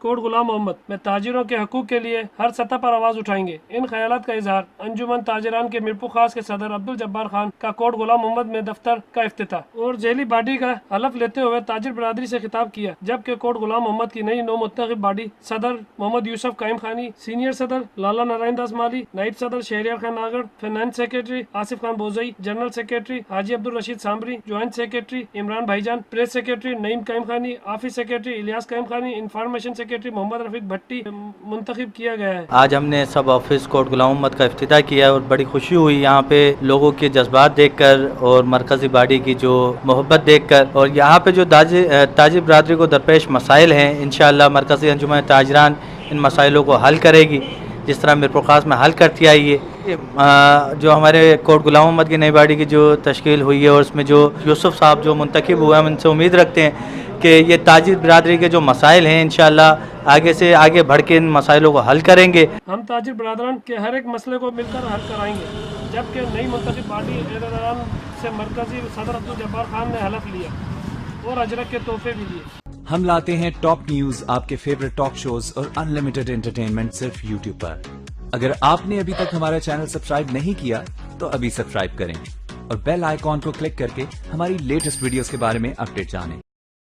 کوٹ غلام محمد میں تاجروں کے حقوق کے لیے ہر سطح پر آواز اٹھائیں گے۔ ان خیالات کا اظہار انجمن تاجران کے میرپور خاص کے صدر عبدالجبار خان کا کوٹ غلام محمد میں دفتر کا افتتاح اور ذیلی باڈی کا حلف لیتے ہوئے تاجر برادری سے خطاب کیا، جبکہ کوٹ غلام محمد کی نئی نو منتخب باڈی صدر محمد یوسف قائم خانی، سینئر صدر لالا نارائن داس مالی، نائب صدر Shehryar Khan Nagar, finance secretary Asif Khan Bozai, general secretary حاجی عبدالرشید سامری، جوائنٹ سیکرٹری عمران بھائی جان، پریس سیکرٹری نعیم قائم خانی، آفس سیکرٹری الیاس قائم خانی، انفارمیشن سیکرٹری محمد رفیق بھٹی منتخب کیا گیا ہے۔ آج ہم نے سب آفس کوٹ غلام محمد کا افتتاح کیا اور بڑی خوشی ہوئی یہاں پہ لوگوں کے جذبات دیکھ کر اور مرکزی باڈی کی جو محبت دیکھ کر، اور یہاں پہ جو تاجر برادری کو درپیش مسائل ہیں انشاءاللہ مرکزی انجمن تاجران ان مسائلوں کو حل کرے گی، جس طرح میرپور خاص میں حل کرتی آئی ہے۔ جو ہمارے کوٹ غلام محمد کی نئی باڈی کی جو تشکیل ہوئی ہے اور اس میں جو یوسف صاحب جو منتخب ہوئے ہیں، ہم ان سے امید رکھتے ہیں کہ یہ تاجر برادری کے جو مسائل ہیں انشاءاللہ آگے سے آگے بڑھ کے ان مسائلوں کو حل کریں گے۔ ہم تاجر برادران کے ہر ایک مسئلے کو مل کر حل کرائیں گے، جبکہ نئی منتخب باڈی عہدیداران سے مرکزی صدر عبدالجبار خان نے حلف لیا اور اجرک کے تحفے بھی دیے۔ ہم لاتے ہیں ٹاپ نیوز، آپ کے فیوریٹ ٹاک شوز اور ان لمیٹڈ انٹرٹینمنٹ صرف یوٹیوب پر۔ اگر آپ نے ابھی تک ہمارا چینل سبسکرائب نہیں کیا تو ابھی سبسکرائب کریں اور بیل آئیکن کو کلک کر کے ہماری لیٹسٹ ویڈیوز کے بارے میں اپڈیٹ جانیں۔